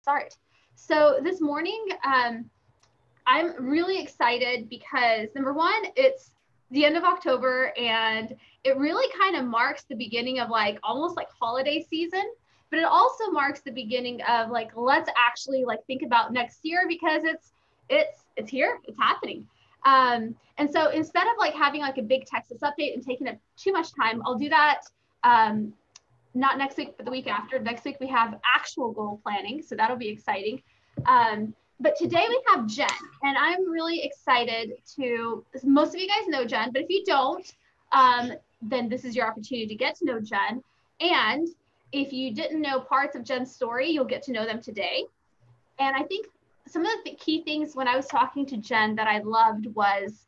start. So this morning, I'm really excited because number one, it's the end of October and it really kind of marks the beginning of like almost like holiday season, but it also marks the beginning of like, let's actually like think about next year because it's here, it's happening. And so instead of like having like a big Texas update and taking up too much time, I'll do that not next week, but the week after. Next week we have actual goal planning, so that'll be exciting. But today we have Jenn, and I'm really excited to, most of you guys know Jenn, but if you don't, then this is your opportunity to get to know Jenn. And if you didn't know parts of Jenn's story, you'll get to know them today. And I think some of the key things when I was talking to Jenn that I loved was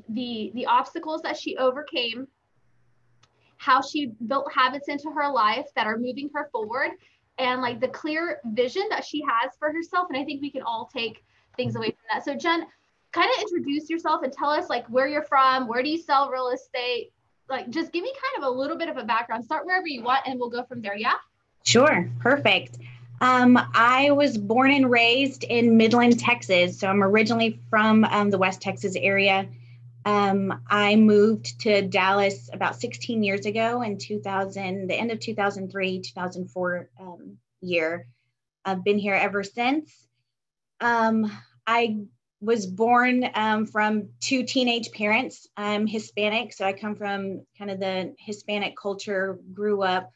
the obstacles that she overcame, how she built habits into her life that are moving her forward, and like the clear vision that she has for herself. And I think we can all take things away from that. So Jenn, kind of introduce yourself and tell us like where you're from, where do you sell real estate? Like just give me kind of a little bit of a background. Start wherever you want and we'll go from there. Yeah. Sure. Perfect. I was born and raised in Midland, Texas. So I'm originally from the West Texas area. I moved to Dallas about 16 years ago in 2000, the end of 2003, 2004 year. I've been here ever since. I was born from two teenage parents. I'm Hispanic, so I come from kind of the Hispanic culture, grew up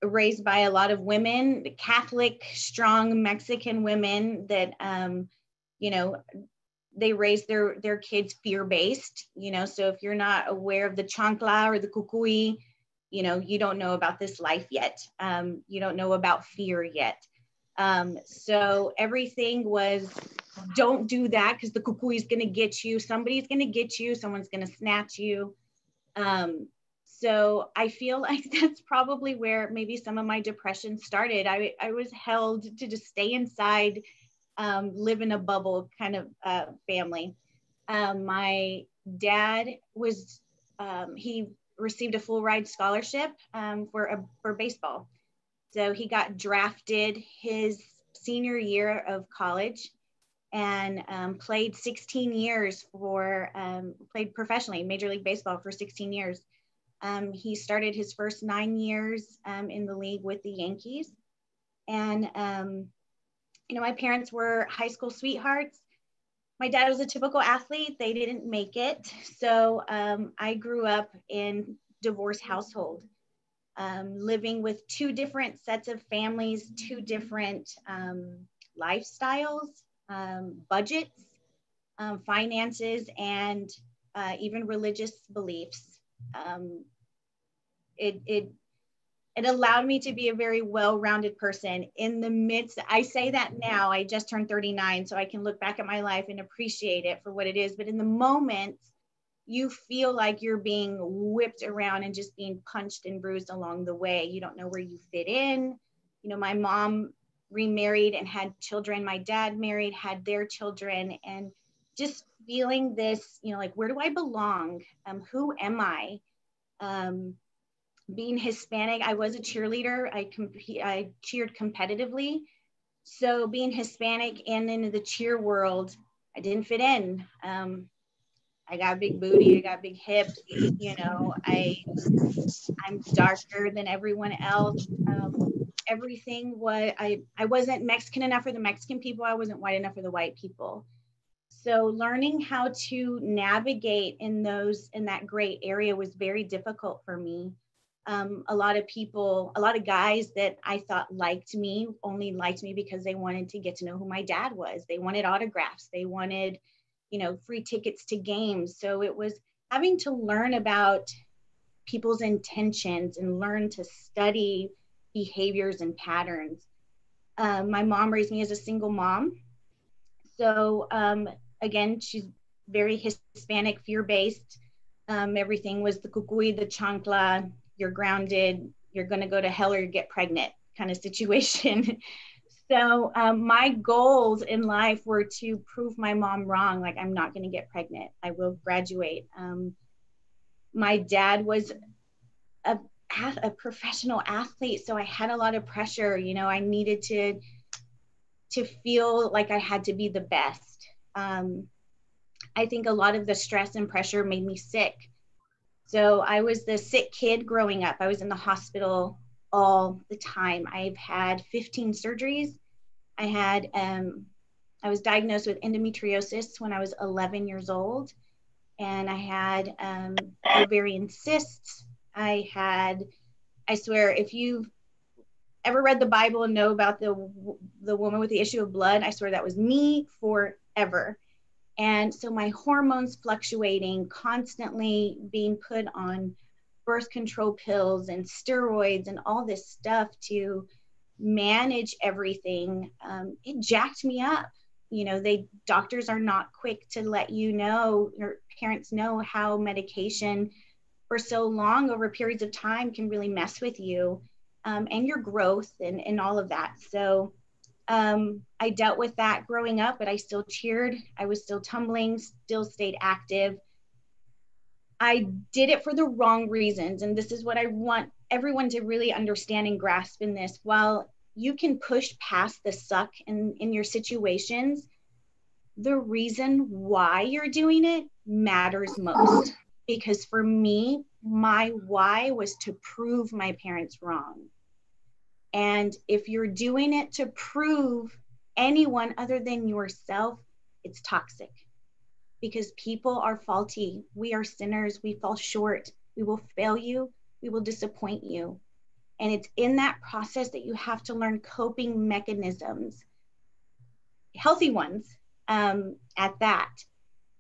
raised by a lot of women, Catholic, strong Mexican women that, they raise their kids fear-based, so if you're not aware of the chancla or the cucuy, you don't know about this life yet. You don't know about fear yet. So everything was, don't do that because the cucuy is going to get you. Somebody's going to get you. Someone's going to snatch you. So I feel like that's probably where maybe some of my depression started. I was held to just stay inside, live in a bubble kind of family. My dad was, he received a full ride scholarship for baseball. So he got drafted his senior year of college and played 16 years played professionally, Major League Baseball for 16 years. He started his first 9 years in the league with the Yankees. And my parents were high school sweethearts. My dad was a typical athlete. They didn't make it. So I grew up in divorce household, living with two different sets of families, two different lifestyles, budgets, finances, and even religious beliefs. It allowed me to be a very well-rounded person in the midst. I say that now, I just turned 39, so I can look back at my life and appreciate it for what it is. But in the moment, you feel like you're being whipped around and just being punched and bruised along the way. You don't know where you fit in. My mom remarried and had children. My dad married, had their children, and just feeling this, like, where do I belong? Who am I? Being Hispanic, I was a cheerleader. I cheered competitively. So being Hispanic and into the cheer world, I didn't fit in. I got a big booty, I got big hips, I'm darker than everyone else. Everything was, I wasn't Mexican enough for the Mexican people. I wasn't white enough for the white people. So learning how to navigate in that gray area was very difficult for me. A lot of guys that I thought liked me only liked me because they wanted to get to know who my dad was. They wanted autographs. They wanted, free tickets to games. So it was having to learn about people's intentions and learn to study behaviors and patterns. My mom raised me as a single mom. So again, she's very Hispanic, fear-based. Everything was the cucuy, the chancla, you're grounded, you're going to go to hell or you get pregnant kind of situation. So my goals in life were to prove my mom wrong. Like, I'm not going to get pregnant. I will graduate. My dad was a professional athlete, so I had a lot of pressure. You know, I needed to feel like I had to be the best. I think a lot of the stress and pressure made me sick. So I was the sick kid growing up. I was in the hospital all the time. I've had 15 surgeries. I was diagnosed with endometriosis when I was 11 years old, and I had ovarian cysts. I swear, if you've ever read the Bible and know about the woman with the issue of blood, I swear that was me forever. And so my hormones fluctuating, constantly being put on birth control pills and steroids and all this stuff to manage everything, it jacked me up. You know, doctors are not quick to let you know, or parents know, how medication for so long over periods of time can really mess with you, and your growth and all of that. So I dealt with that growing up, but I still cheered. I was still tumbling, still stayed active. I did it for the wrong reasons. And this is what I want everyone to really understand and grasp in this. While you can push past the suck in your situations, the reason why you're doing it matters most. Because for me, my why was to prove my parents wrong. And if you're doing it to prove anyone other than yourself, it's toxic, because people are faulty. We are sinners. We fall short. We will fail you. We will disappoint you. And it's in that process that you have to learn coping mechanisms, healthy ones, at that.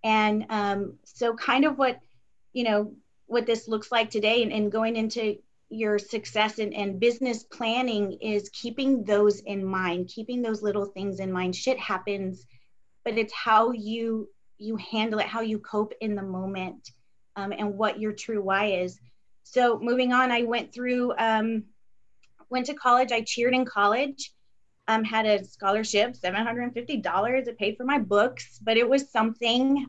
And so kind of what this looks like today, and going into your success and business planning, is keeping those in mind, keeping those little things in mind. Shit happens, but it's how you handle it, how you cope in the moment, and what your true why is. So moving on, I went to college. I cheered in college. Had a scholarship, $750. It paid for my books, but it was something.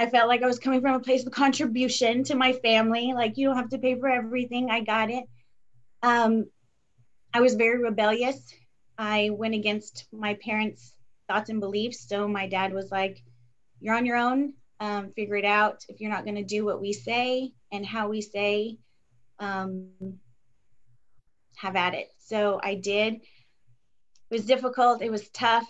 I felt like I was coming from a place of contribution to my family. Like, you don't have to pay for everything. I got it. I was very rebellious. I went against my parents' thoughts and beliefs. So my dad was like, you're on your own. Figure it out. If you're not going to do what we say and how we say, have at it. So I did. It was difficult. It was tough.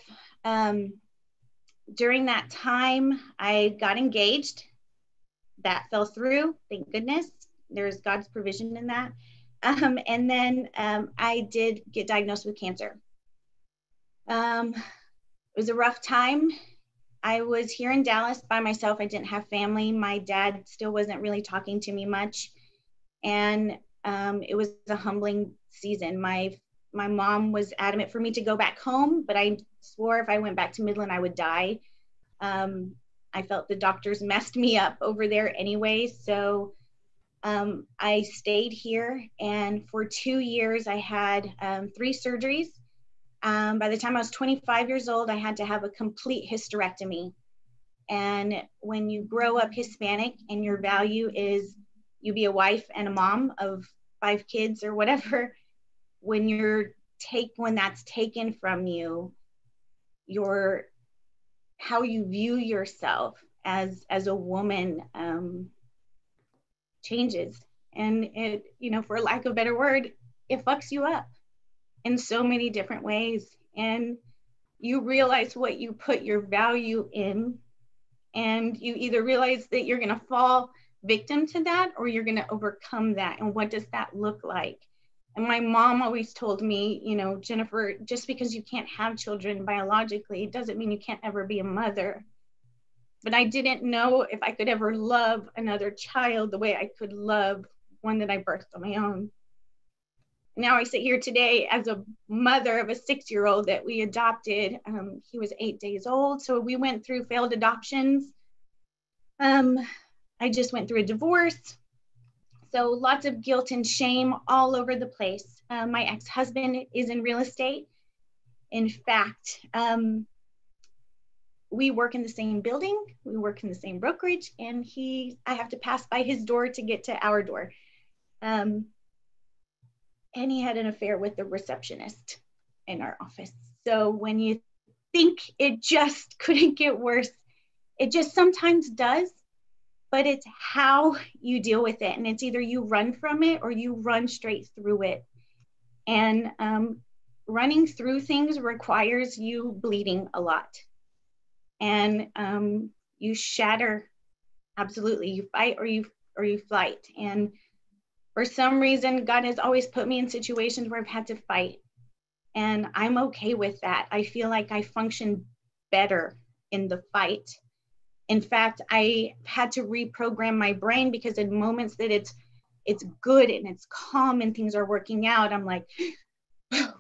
During that time, I got engaged. That fell through, thank goodness. There's God's provision in that. And then I did get diagnosed with cancer. It was a rough time. I was here in Dallas by myself. I didn't have family. My dad still wasn't really talking to me much. And it was a humbling season. My mom was adamant for me to go back home, but I swore if I went back to Midland, I would die. I felt the doctors messed me up over there anyway. So I stayed here, and for 2 years, I had 3 surgeries. By the time I was 25 years old, I had to have a complete hysterectomy. And when you grow up Hispanic and your value is you be a wife and a mom of 5 kids or whatever, when that's taken from you, how you view yourself as a woman changes. And it, for lack of a better word, it fucks you up in so many different ways. And you realize what you put your value in, and you either realize that you're going to fall victim to that, or you're going to overcome that. And what does that look like? And my mom always told me, Jennifer, just because you can't have children biologically doesn't mean you can't ever be a mother. But I didn't know if I could ever love another child the way I could love one that I birthed on my own. Now I sit here today as a mother of a 6-year-old that we adopted. He was 8 days old. So we went through failed adoptions. I just went through a divorce. So lots of guilt and shame all over the place. My ex-husband is in real estate. In fact, we work in the same building, we work in the same brokerage, and I have to pass by his door to get to our door. and he had an affair with the receptionist in our office. So when you think it just couldn't get worse, it just sometimes does, but it's how you deal with it. And it's either you run from it or you run straight through it. And running through things requires you bleeding a lot. And you shatter, absolutely. You fight or you flight. And for some reason, God has always put me in situations where I've had to fight. And I'm okay with that. I feel like I function better in the fight. In fact, I had to reprogram my brain, because in moments that it's good and it's calm and things are working out, I'm like,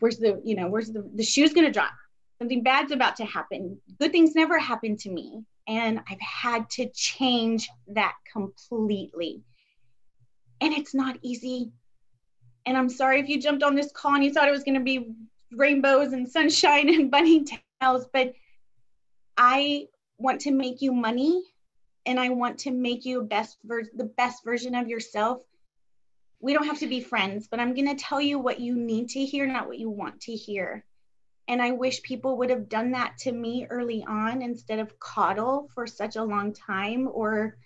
where's the shoe's gonna drop? Something bad's about to happen. Good things never happen to me. And I've had to change that completely. And it's not easy. And I'm sorry if you jumped on this call and you thought it was going to be rainbows and sunshine and bunny tails, but I want to make you money, and I want to make you the best version of yourself. We don't have to be friends, but I'm going to tell you what you need to hear, not what you want to hear. And I wish people would have done that to me early on, instead of coddle for such a long time or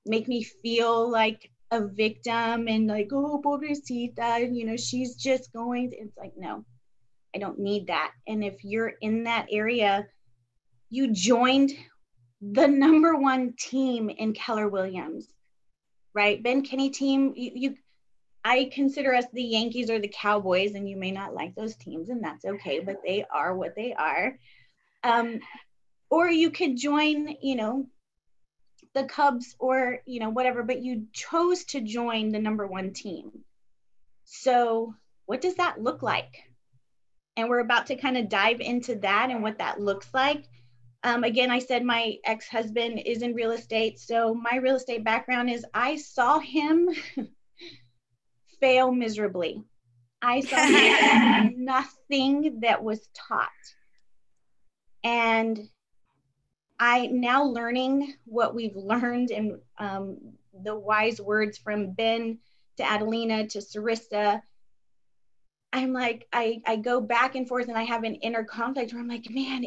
make me feel like a victim and like, oh, pobrecita, she's just going. It's like, no, I don't need that. And if you're in that area, you joined the #1 team in Keller Williams, right? Ben Kinney team, I consider us the Yankees or the Cowboys, and you may not like those teams, and that's okay, but they are what they are. Or you could join, the Cubs or, whatever, but you chose to join the #1 team. So what does that look like? And we're about to kind of dive into that and what that looks like. Again, I said my ex-husband is in real estate. So my real estate background is I saw him fail miserably. I saw nothing that was taught. And I now learning what we've learned, and the wise words from Ben to Adelina to Sarissa, I'm like, I go back and forth, and I have an inner conflict where I'm like, man,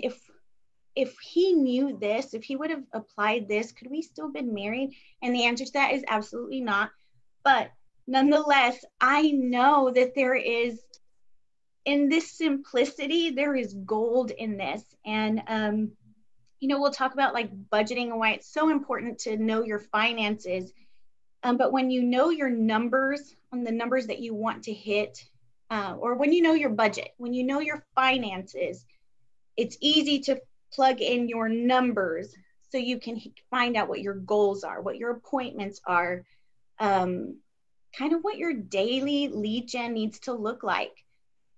if he knew this, if he would have applied this, could we still been married? And the answer to that is absolutely not. But nonetheless, I know that there is, in this simplicity, there is gold in this. And we'll talk about like budgeting and why it's so important to know your finances. But when you know your numbers, on the numbers that you want to hit, or when you know your budget, when you know your finances, it's easy to plug in your numbers so you can find out what your goals are, what your appointments are, kind of what your daily lead gen needs to look like.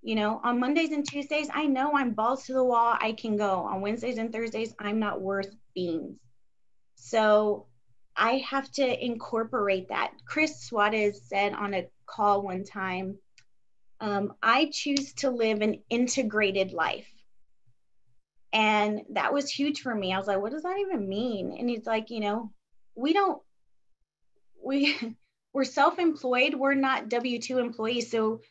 On Mondays and Tuesdays, I know I'm balls to the wall, I can go. On Wednesdays and Thursdays, I'm not worth beans. So I have to incorporate that. Chris Suarez said on a call one time, I choose to live an integrated life. And that was huge for me. I was like, what does that even mean? And he's like, we're self-employed. We're not W-2 employees. So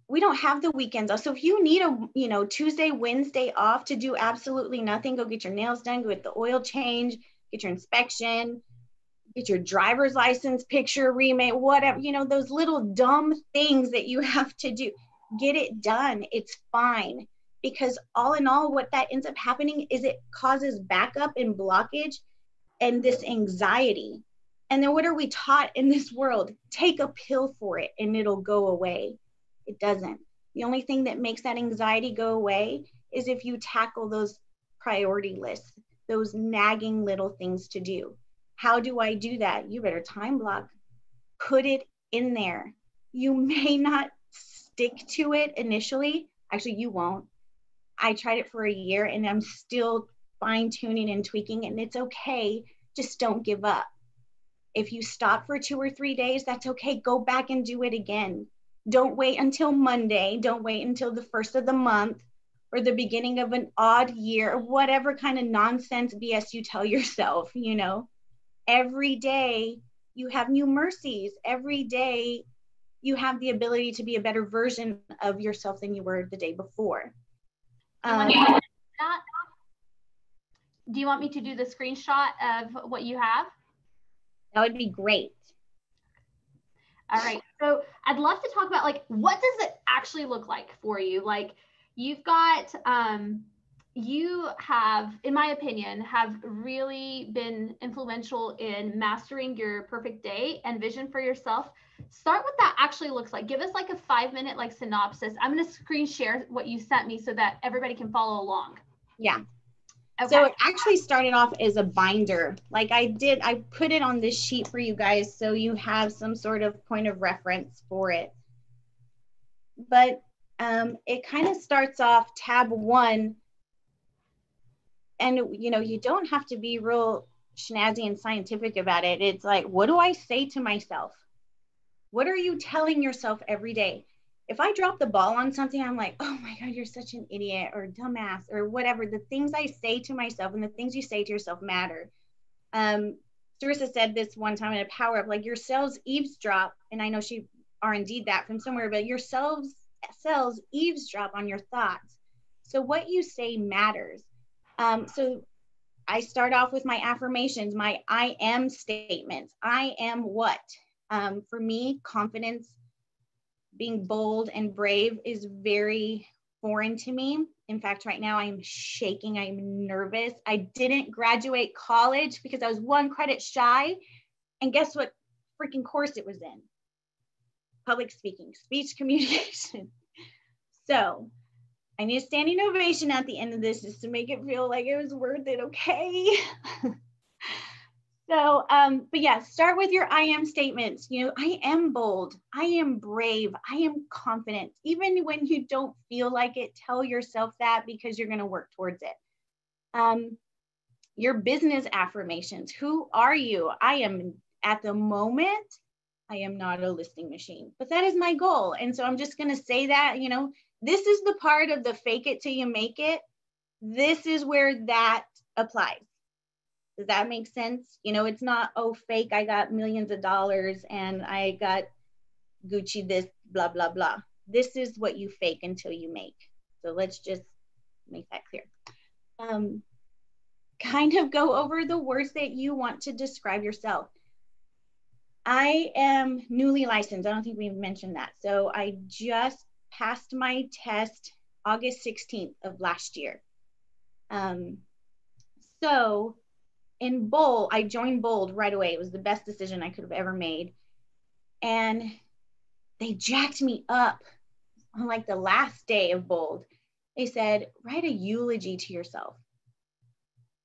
we don't have the weekends off. So if you need a, Tuesday, Wednesday off to do absolutely nothing, go get your nails done, go get the oil change, get your inspection, get your driver's license picture remade, whatever, those little dumb things that you have to do, get it done. It's fine. Because all in all, what that ends up happening is it causes backup and blockage and this anxiety. And then what are we taught in this world? Take a pill for it and it'll go away. It doesn't. The only thing that makes that anxiety go away is if you tackle those priority lists, those nagging little things to do. How do I do that? You better time block. Put it in there. You may not stick to it initially. Actually, you won't. I tried it for a year and I'm still fine tuning and tweaking, and it's okay. Just don't give up. If you stop for 2 or 3 days, that's okay. Go back and do it again. Don't wait until Monday. Don't wait until the first of the month or the beginning of an odd year, or whatever kind of nonsense BS you tell yourself, Every day you have new mercies. Every day you have the ability to be a better version of yourself than you were the day before. Do you want me to do the screenshot of what you have? That would be great. All right. So I'd love to talk about, like, what does it actually look like for you? Like, you've got, you have, in my opinion, have really been influential in mastering your perfect day and vision for yourself. Start what that actually looks like. Give us like a 5-minute like synopsis. I'm going to screen share what you sent me so that everybody can follow along. Yeah. Okay. So it actually started off as a binder. Like I put it on this sheet for you guys so you have some sort of point of reference for it. But it kind of starts off tab 1. And, you know, you don't have to be real snazzy and scientific about it. It's like, what do I say to myself? What are you telling yourself every day? If I drop the ball on something, I'm like, oh my God, you're such an idiot or dumbass or whatever. The things I say to myself and the things you say to yourself matter. Sarissa said this one time in a power up, like your cells eavesdrop. And I know she are indeed that from somewhere, but your cells eavesdrop on your thoughts. So what you say matters. So I start off with my affirmations, my I am statements. I am what? For me, confidence, being bold and brave is very foreign to me. In fact, right now I'm shaking. I'm nervous. I didn't graduate college because I was 1 credit shy. And guess what freaking course it was in? Public speaking, speech communication. So I need a standing ovation at the end of this just to make it feel like it was worth it, okay? So, but yeah, start with your I am statements. You know, I am bold, I am brave, I am confident. Even when you don't feel like it, tell yourself that because you're going to work towards it. Your business affirmations. Who are you? I am, at the moment, I am not a listing machine, but that is my goal. And so I'm just going to say that, you know, this is the part of the fake it till you make it. This is where that applies. Does that make sense? You know, it's not, oh, fake, I got millions of dollars and I got Gucci this, blah, blah, blah. This is what you fake until you make. So let's just make that clear. Kind of go over the words that you want to describe yourself. I am newly licensed. I don't think we've mentioned that. So I just passed my test August 16th of last year. So in Bold, I joined Bold right away. It was the best decision I could have ever made. And they jacked me up on like the last day of Bold. They said, write a eulogy to yourself.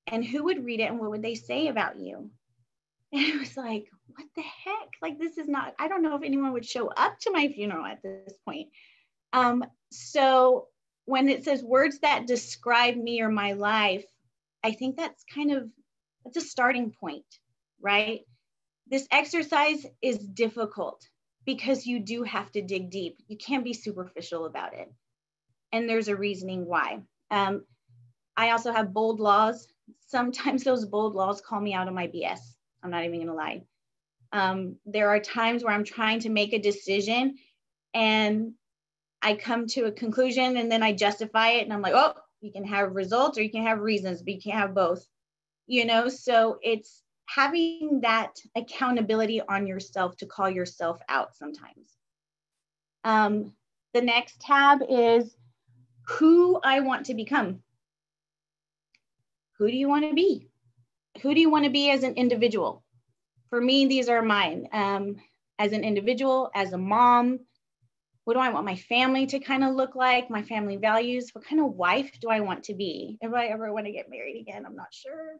And who would read it and what would they say about you? And it was like, what the heck? Like, this is not, I don't know if anyone would show up to my funeral at this point. So when it says words that describe me or my life, I think that's that's a starting point, right? This exercise is difficult because you do have to dig deep. You can't be superficial about it. And there's a reasoning why. I also have bold laws. Sometimes those bold laws call me out of my BS. I'm not even gonna lie. There are times where I'm trying to make a decision and I come to a conclusion and then I justify it and I'm like, oh, you can have results or you can have reasons, but you can't have both. You know, so it's having that accountability on yourself to call yourself out sometimes. The next tab is who I want to become. Who do you want to be? Who do you want to be as an individual? For me, these are mine. As an individual, as a mom, what do I want my family to kind of look like? My family values. What kind of wife do I want to be? If I ever want to get married again, I'm not sure.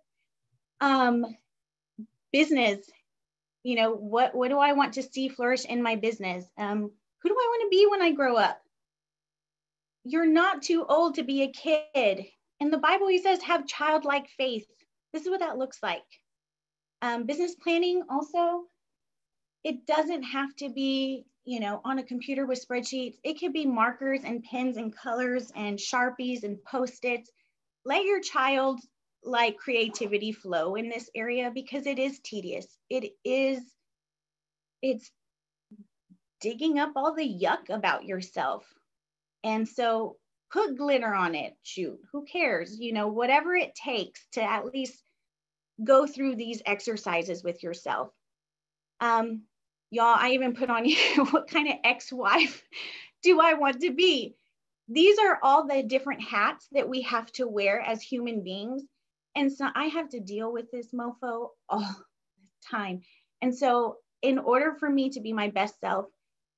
Business, you know, what do I want to see flourish in my business? Who do I want to be when I grow up? You're not too old to be a kid. In the Bible, he says, have childlike faith. This is what that looks like. Business planning also, it doesn't have to be, you know, on a computer with spreadsheets. It could be markers and pens and colors and Sharpies and Post-its. Let your child like creativity flow in this area because it is tedious. It's digging up all the yuck about yourself. And so put glitter on it, shoot, who cares? You know, whatever it takes to at least go through these exercises with yourself. Y'all, I even put on here, what kind of ex-wife do I want to be? These are all the different hats that we have to wear as human beings. And so I have to deal with this mofo all the time. And so in order for me to be my best self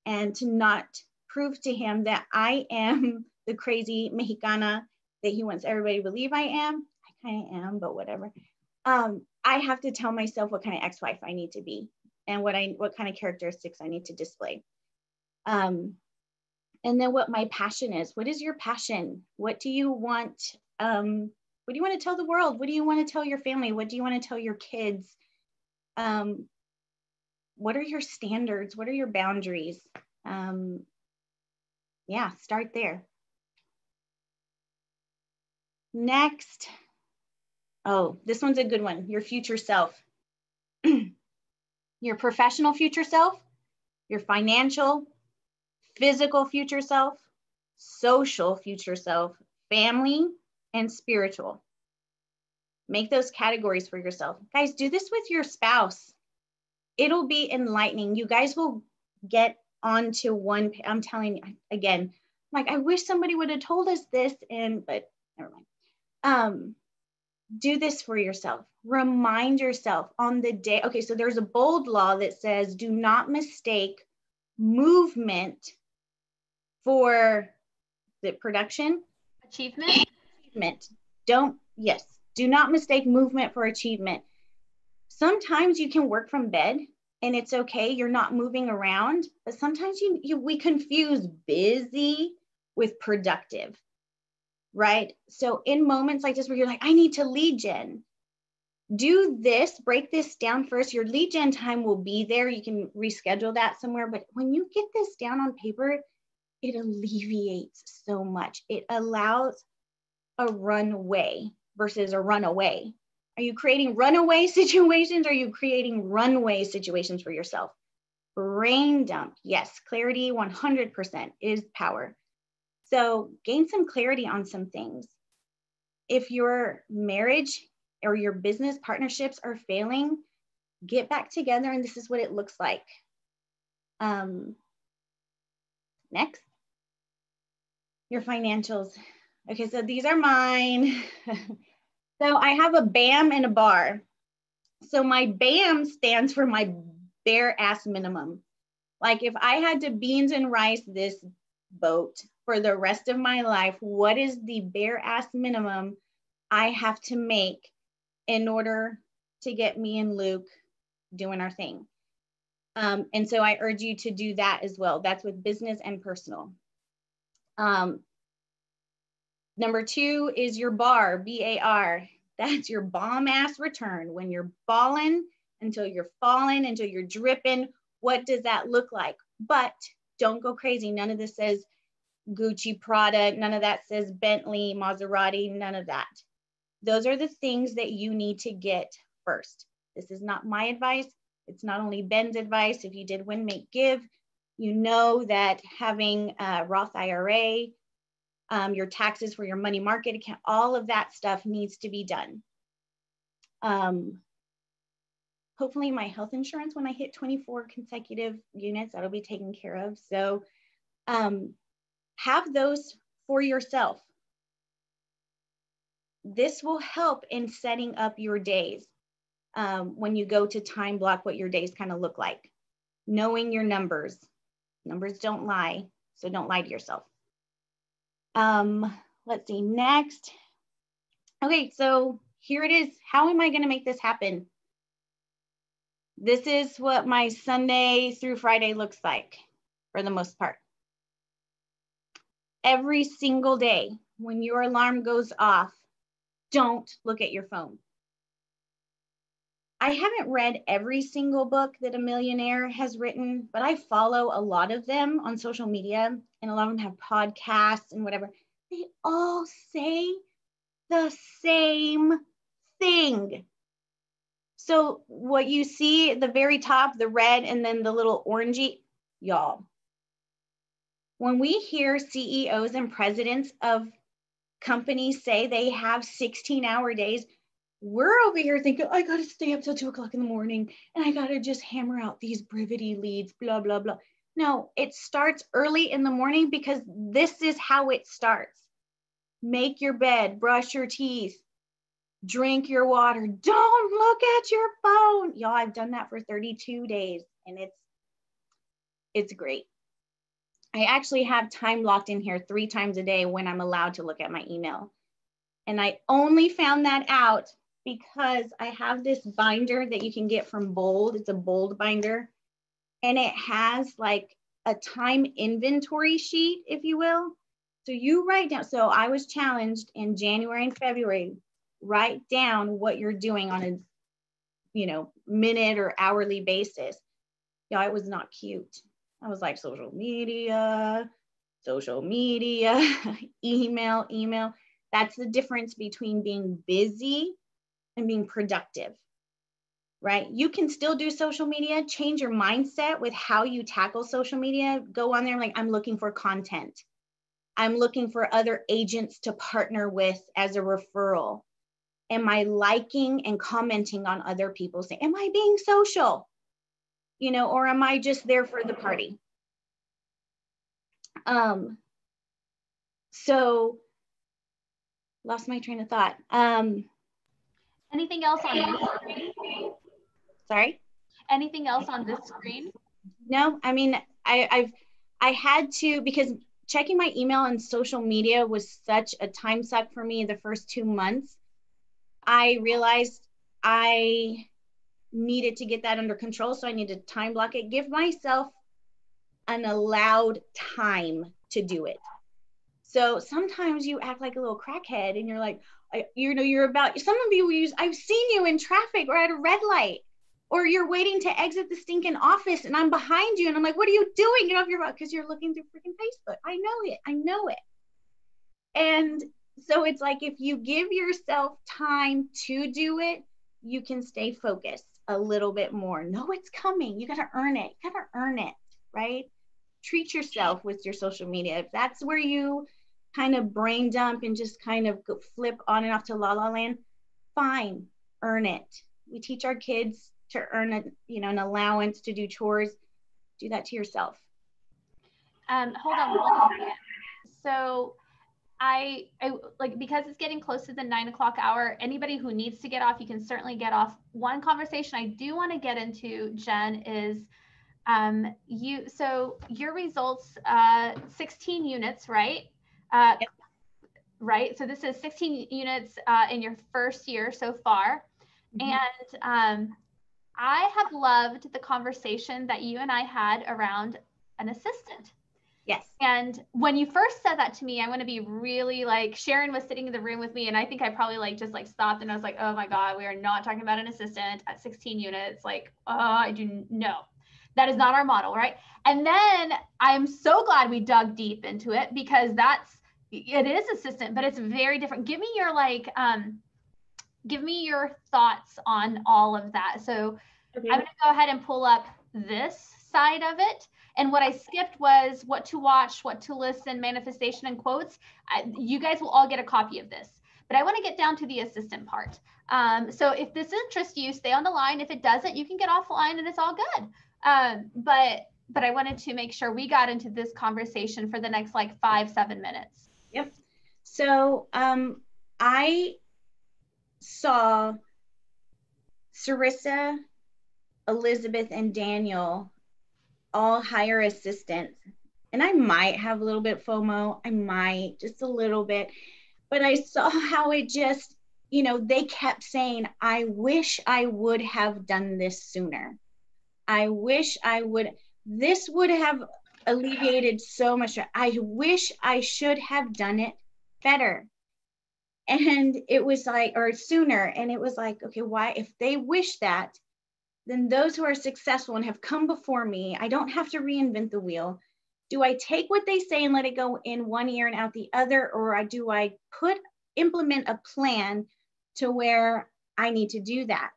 and to not prove to him that I am the crazy Mexicana that he wants everybody to believe I am, I kind of am, but whatever. I have to tell myself what kind of ex-wife I need to be and what kind of characteristics I need to display. And then what my passion is. What is your passion? What do you want? What do you want to tell the world? What do you want to tell your family? What do you want to tell your kids? What are your standards? What are your boundaries? Yeah, start there. Next. Oh, this one's a good one. Your future self. Your professional future self, your financial, physical future self, social future self, family, and spiritual. Make those categories for yourself. Guys, do this with your spouse. It'll be enlightening. You guys will get onto one. I'm telling you again, like, I wish somebody would have told us this, but never mind. Do this for yourself. Remind yourself on the day. Okay, so there's a bold law that says do not mistake movement for the production. Achievement. Do not mistake movement for achievement. Sometimes you can work from bed and it's okay. You're not moving around, but sometimes we confuse busy with productive. Right? So in moments like this where you're like, I need to lead gen, do this, break this down first. Your lead gen time will be there. You can reschedule that somewhere. But when you get this down on paper, it alleviates so much. It allows a runway versus a runaway. Are you creating runaway situations? Or are you creating runway situations for yourself? Brain dump. Yes, clarity 100% is power. So gain some clarity on some things. If your marriage or your business partnerships are failing, get back together and this is what it looks like. Next, your financials. Okay, so these are mine. So I have a BAM and a bar. So my BAM stands for my bare ass minimum. Like if I had to beans and rice this boat for the rest of my life, what is the bare ass minimum I have to make in order to get me and Luke doing our thing? And so I urge you to do that as well. That's with business and personal. Number 2 is your bar, B-A-R. That's your bomb ass return. When you're balling until you're falling, until you're dripping, what does that look like? But don't go crazy. None of this says Gucci, Prada, none of that says Bentley, Maserati, none of that. Those are the things that you need to get first. This is not my advice. It's not only Ben's advice. If you did Win, Make, Give, you know that having a Roth IRA, your taxes for your money market account, all of that stuff needs to be done. Hopefully my health insurance, when I hit 24 consecutive units, that'll be taken care of. So have those for yourself. This will help in setting up your days when you go to time block what your days kind of look like. Knowing your numbers. Numbers don't lie, so don't lie to yourself. Let's see, next. Okay, so here it is. How am I going to make this happen? This is what my Sunday through Friday looks like for the most part. Every single day when your alarm goes off, don't look at your phone. I haven't read every single book that a millionaire has written, but I follow a lot of them on social media, and a lot of them have podcasts and whatever. They all say the same thing. So what you see at the very top, the red and then the little orangey, y'all, When we hear CEOs and presidents of companies say they have 16-hour days, we're over here thinking, I got to stay up till 2:00 in the morning and I got to just hammer out these brevity leads, blah, blah, blah. No, it starts early in the morning because this is how it starts. Make your bed, brush your teeth, drink your water. Don't look at your phone. Y'all, I've done that for 32 days and it's great. I actually have time locked in here 3 times a day when I'm allowed to look at my email. And I only found that out because I have this binder that you can get from Bold. It's a Bold binder. And it has like a time inventory sheet, if you will. So you write down, so I was challenged in January and February, write down what you're doing on a, minute or hourly basis. Yeah, it was not cute. I was like social media, email. That's the difference between being busy and being productive, right? You can still do social media, change your mindset with how you tackle social media. Go on there like, I'm looking for content. I'm looking for other agents to partner with as a referral. Am I liking and commenting on other people? Say, am I being social? Or am I just there for the party? So lost my train of thought. Anything else on this screen? Sorry? Anything else on this screen? No, I mean, I had to, because checking my email and social media was such a time suck for me the first 2 months. I realized I needed to get that under control. So I needed to time block it, give myself an allowed time to do it. So sometimes you act like a little crackhead and you're like, you're about, some of you I've seen you in traffic or at a red light, or you're waiting to exit the stinking office and I'm behind you and I'm like, what are you doing? Get off your butt, because you're looking through freaking Facebook. I know it. And so it's like, if you give yourself time to do it, you can stay focused a little bit more. No, it's coming. You got to earn it. Right? Treat yourself with your social media. If that's where you kind of brain dump and just kind of flip on and off to la la land, fine, earn it. We teach our kids to earn an allowance to do chores. Do that to yourself. Hold on one second. So I like, because it's getting close to the 9 o'clock hour, anybody who needs to get off, you can certainly get off. One conversation I do want to get into, Jen, is so your results, 16 units, right? Yep. Right. So this is 16 units in your first year so far. Mm-hmm. And I have loved the conversation that you and I had around an assistant. Yes. And when you first said that to me, I'm going to be really like, Sharon was sitting in the room with me, and I think I probably just stopped and I was like, oh my God, we are not talking about an assistant at 16 units. Like, I do no. That is not our model, right? And then I'm so glad we dug deep into it, because it is assistant, but it's very different. Give me your thoughts on all of that. So okay. I'm going to go ahead and pull up this side of it. And what I skipped was what to watch, what to listen, manifestation, and quotes. You guys will all get a copy of this, but I want to get down to the assistant part. So if this interests you, stay on the line. If it doesn't, you can get offline and it's all good. But I wanted to make sure we got into this conversation for the next 5-7 minutes. Yep. So I saw Sarissa, Elizabeth, and Daniel all hire assistants. And I might have a little bit FOMO. Just a little bit. But I saw how it just, they kept saying, I wish I would have done this sooner. I wish this would have alleviated so much. I wish I should have done it better. And it was or sooner. And it was like, okay, why? If they wish that, then those who are successful and have come before me, I don't have to reinvent the wheel. Do I take what they say and let it go in one ear and out the other? Or do I implement a plan to where I need to do that?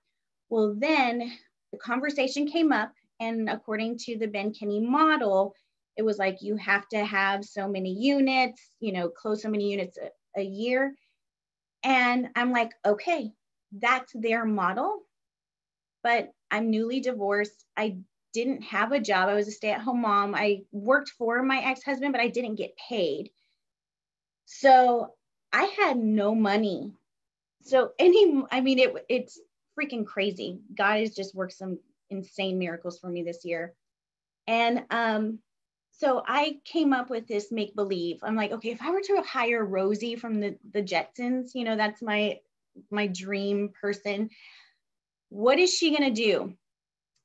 Well, then the conversation came up, and according to the Ben Kinney model, It was like, you have to have so many units, close so many units a year. And I'm like, okay, that's their model. But I'm newly divorced. I didn't have a job. I was a stay-at-home mom. I worked for my ex-husband, but I didn't get paid. So I had no money. So it's freaking crazy. God has just worked some insane miracles for me this year. And so I came up with this make-believe. I'm like, okay, if I were to hire Rosie from the Jetsons, that's my dream person, what is she going to do?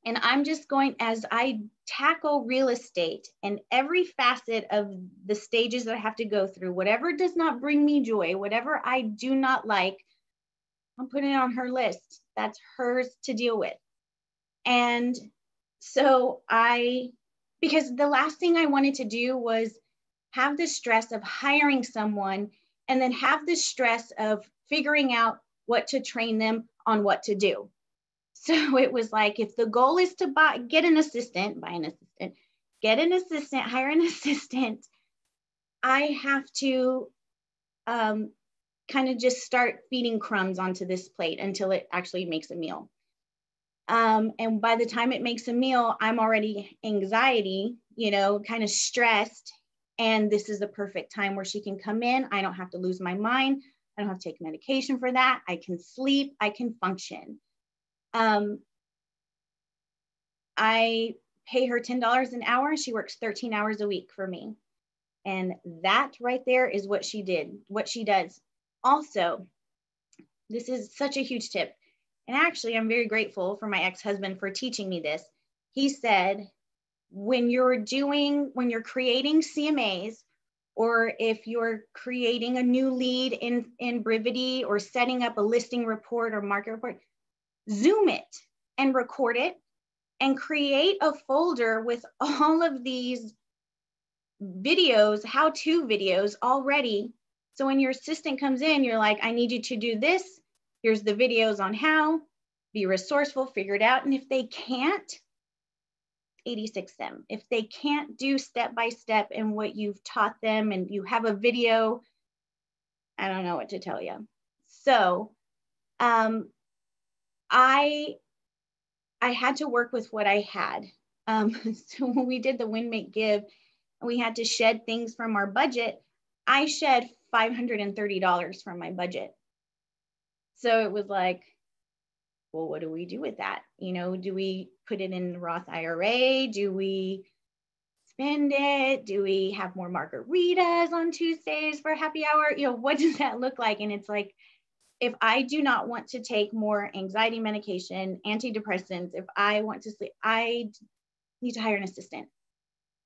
And I'm just going, as I tackle real estate and every facet of the stages that I have to go through, whatever does not bring me joy, whatever I do not like, I'm putting it on her list. That's hers to deal with. And so because the last thing I wanted to do was have the stress of hiring someone and then have the stress of figuring out what to train them on what to do. So it was like, if the goal is to get an assistant, hire an assistant, I have to kind of just start feeding crumbs onto this plate until it actually makes a meal. And by the time it makes a meal, I'm already anxiety, kind of stressed. And this is the perfect time where she can come in. I don't have to lose my mind. I don't have to take medication for that. I can sleep. I can function. I pay her $10 an hour. She works 13 hours a week for me. And that right there is what she does. Also, this is such a huge tip. And actually, I'm very grateful for my ex-husband for teaching me this. He said, when you're creating CMAs, or if you're creating a new lead in Brivity or setting up a listing report or market report, Zoom it and record it and create a folder with all of these videos, how-to videos already. So when your assistant comes in, you're like, I need you to do this. Here's the videos on how. Be resourceful, figure it out. And if they can't, 86 them. If they can't do step-by-step in what you've taught them and you have a video, I don't know what to tell you. So I had to work with what I had. So when we did the Win, Make, Give, and we had to shed things from our budget, I shed $530 from my budget. So it was like, well, what do we do with that? Do we put it in the Roth IRA? Do we spend it? Do we have more margaritas on Tuesdays for happy hour? What does that look like? And it's like, if I do not want to take more anxiety medication, antidepressants, if I want to sleep, I need to hire an assistant.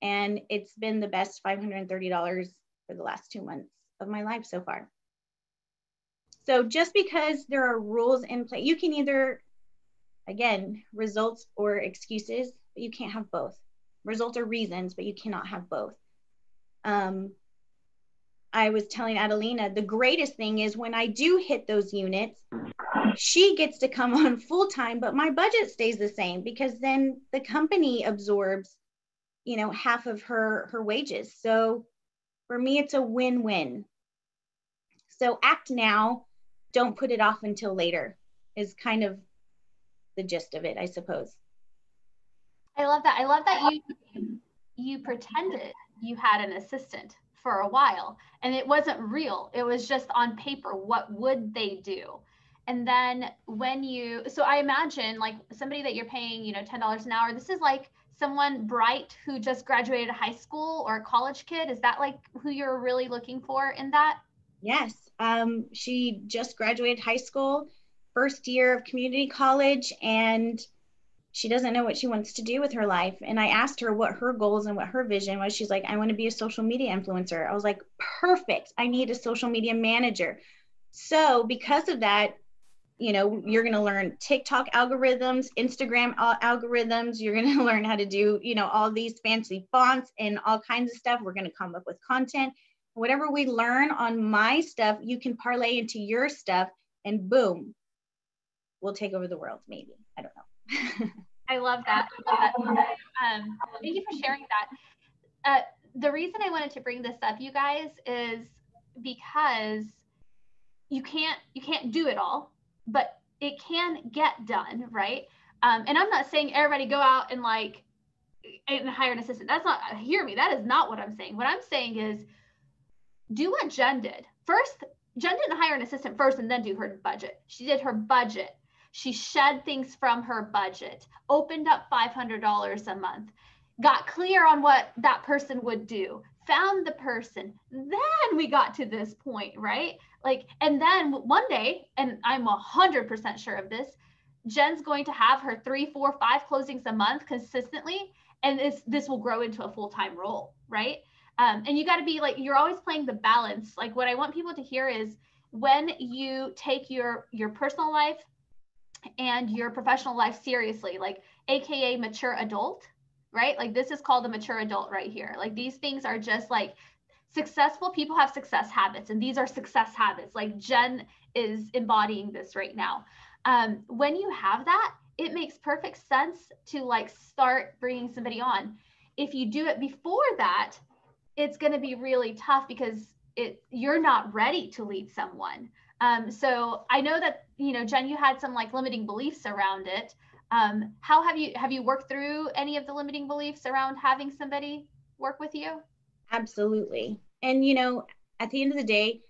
And it's been the best $530 for the last 2 months of my life so far. So just because there are rules in play, you can either, again, results or excuses, but you can't have both. Results are reasons, but you cannot have both. I was telling Adelina, the greatest thing is when I do hit those units, she gets to come on full time, but my budget stays the same because then the company absorbs, half of her wages. So for me, it's a win-win. So act now, don't put it off until later is kind of the gist of it, I suppose. I love that. I love that you pretended you had an assistant for a while and it wasn't real. It was just on paper. What would they do? And then so I imagine like somebody that you're paying, $10 an hour, this is like someone bright who just graduated high school or a college kid. Is that like who you're really looking for in that? Yes. She just graduated high school, first year of community college, and she doesn't know what she wants to do with her life. And I asked her what her goals and what her vision was. She's like, I want to be a social media influencer. I was like, perfect. I need a social media manager. So because of that, you're going to learn TikTok algorithms, Instagram algorithms. You're going to learn how to do, all these fancy fonts and all kinds of stuff. We're going to come up with content. Whatever we learn on my stuff, you can parlay into your stuff and boom, we'll take over the world. Maybe. I don't know. I love that. Thank you for sharing that. The reason I wanted to bring this up, you guys, is because you can't do it all, but it can get done, right? And I'm not saying everybody go out and like and hire an assistant. That's not, hear me. That is not what I'm saying. What I'm saying is do what Jenn did. First, Jenn didn't hire an assistant first and then do her budget. She did her budget. She shed things from her budget, opened up $500 a month, got clear on what that person would do, found the person. Then we got to this point, right? Like, and then one day, and I'm 100% sure of this, Jenn's going to have her 3, 4, 5 closings a month consistently, and this will grow into a full-time role, right? And you got to be like, you're always playing the balance. Like, what I want people to hear is when you take your personal life and your professional life seriously, like AKA mature adult, right? Like, this is called a mature adult right here. Like, these things are just like, successful people have success habits, and these are success habits. Like, Jenn is embodying this right now. When you have that, it makes perfect sense to like start bringing somebody on. If you do it before that, it's going to be really tough because you're not ready to lead someone. So I know that, you know, Jenn, you had some like limiting beliefs around it. How have you worked through any of the limiting beliefs around having somebody work with you? Absolutely. And, you know, at the end of the day,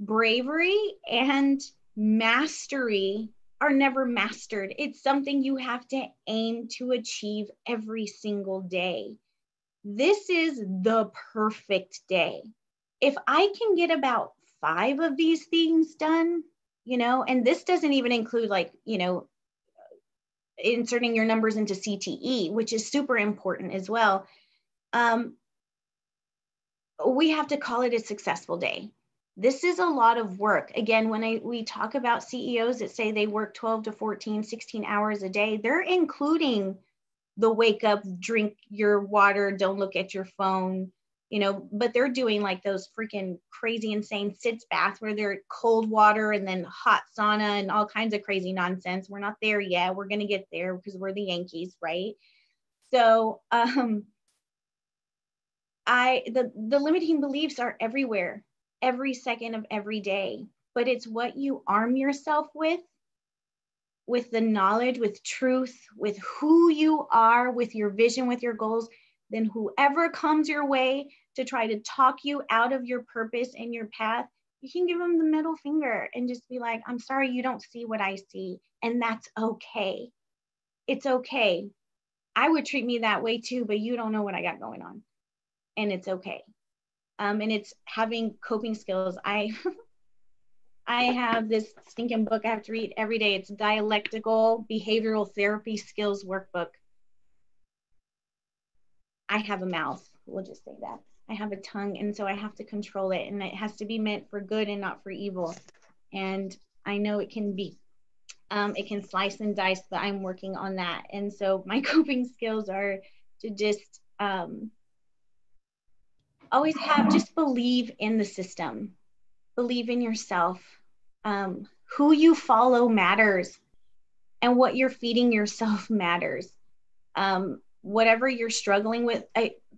bravery and mastery are never mastered. It's something you have to aim to achieve every single day. This is the perfect day. If I can get about 5 of these things done, you know, and this doesn't even include like, you know, inserting your numbers into CTE, which is super important as well. We have to call it a successful day. This is a lot of work. Again, when we talk about CEOs that say they work 12 to 14, 16 hours a day, they're including the wake up, drink your water, don't look at your phone, you know, but they're doing like those freaking crazy, insane sitz baths where they're cold water and then hot sauna and all kinds of crazy nonsense. We're not there yet. We're going to get there because we're the Yankees, right? So, the limiting beliefs are everywhere, every second of every day, but it's what you arm yourself with the knowledge, with truth, with who you are, with your vision, with your goals. Then whoever comes your way to try to talk you out of your purpose and your path, you can give them the middle finger and just be like, I'm sorry, you don't see what I see. And that's okay. It's okay. I would treat me that way too, but you don't know what I got going on. And it's okay. And it's having coping skills. I have this stinking book I have to read every day. It's Dialectical Behavioral Therapy Skills Workbook. I have a mouth, we'll just say that. I have a tongue, and so I have to control it, and it has to be meant for good and not for evil. And I know it can be, it can slice and dice, but I'm working on that. And so my coping skills are to just always just believe in the system, believe in yourself. Who you follow matters, and what you're feeding yourself matters. Whatever you're struggling with,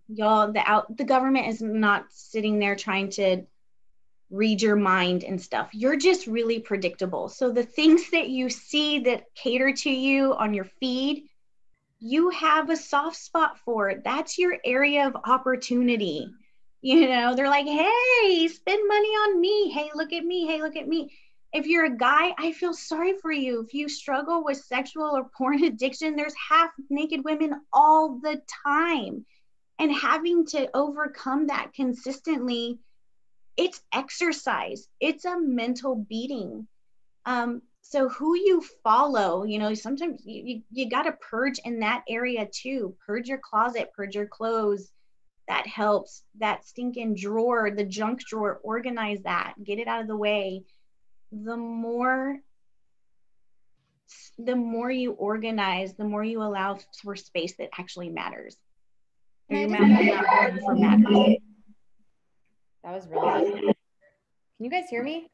y'all, the government is not sitting there trying to read your mind and stuff. You're just really predictable. So the things that you see that cater to you on your feed, you have a soft spot for it. That's your area of opportunity. You know, they're like, hey, spend money on me. Hey, look at me. Hey, look at me. If you're a guy, I feel sorry for you. If you struggle with sexual or porn addiction, there's half naked women all the time. And having to overcome that consistently, it's exercise. It's a mental beating. So who you follow, you know, sometimes you got to purge in that area too. Purge your closet, purge your clothes. That helps. That stinking drawer, the junk drawer, organize that, get it out of the way. The more you organize, the more you allow for space that actually matters. Or your mouth is not room for matters. That was really good. Can you guys hear me?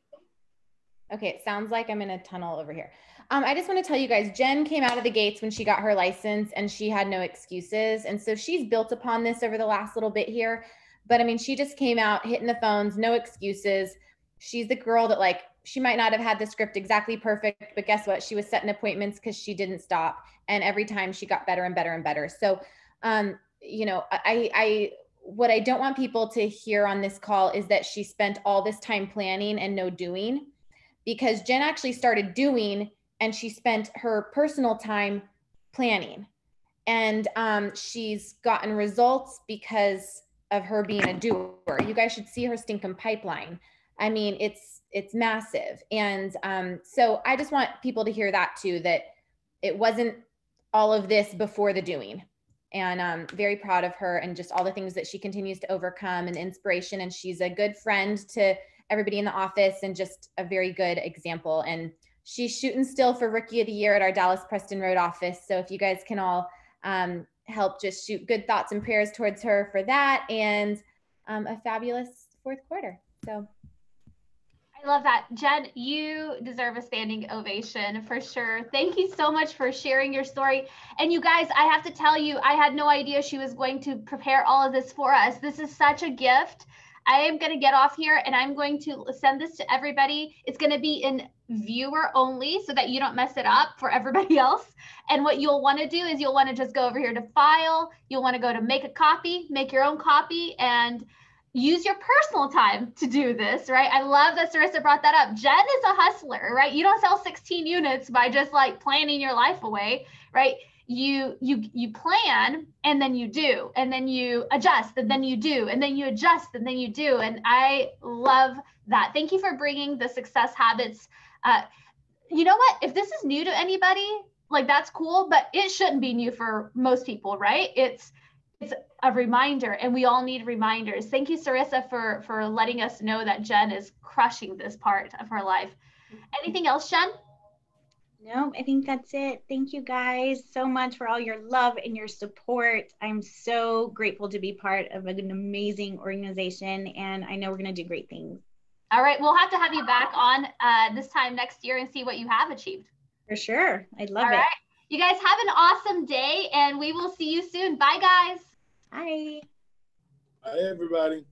Okay, it sounds like I'm in a tunnel over here. I just want to tell you guys, Jenn came out of the gates when she got her license and she had no excuses. And so she's built upon this over the last little bit here. But I mean, she just came out hitting the phones, no excuses. She's the girl that, like, she might not have had the script exactly perfect, but guess what? She was setting appointments because she didn't stop. And every time she got better and better and better. So, you know, what I don't want people to hear on this call is that she spent all this time planning and no doing, because Jenn actually started doing and she spent her personal time planning. And she's gotten results because of her being a doer. You guys should see her stinking pipeline. I mean, it's massive. And so I just want people to hear that too, that it wasn't all of this before the doing. And I'm very proud of her and just all the things that she continues to overcome and inspiration. And she's a good friend to everybody in the office and just a very good example. And she's shooting still for Rookie of the Year at our Dallas Preston Road office. So if you guys can all help just shoot good thoughts and prayers towards her for that, and a fabulous fourth quarter. So I love that. Jenn, you deserve a standing ovation for sure. Thank you so much for sharing your story. And you guys, I have to tell you, I had no idea she was going to prepare all of this for us. This is such a gift. I am going to get off here and I'm going to send this to everybody. It's going to be in viewer only so that you don't mess it up for everybody else. And what you'll want to do is you'll want to just go over here to file. You'll want to go to make a copy, make your own copy, and use your personal time to do this, right? I love that Sarissa brought that up. Jenn is a hustler, right? You don't sell 16 units by just like planning your life away, right? You plan and then you do, and then you adjust and then you do, and then you adjust and then you do. And I love that. Thank you for bringing the success habits. You know what? If this is new to anybody, like that's cool, but it shouldn't be new for most people, right? It's a reminder, and we all need reminders. Thank you, Sarissa, for letting us know that Jenn is crushing this part of her life. Anything else, Jenn? No, I think that's it. Thank you guys so much for all your love and your support. I'm so grateful to be part of an amazing organization, and I know we're going to do great things. All right, we'll have to have you back on this time next year and see what you have achieved. For sure. I'd love all it. Right. You guys have an awesome day, and we will see you soon. Bye, guys. Bye. Bye, everybody.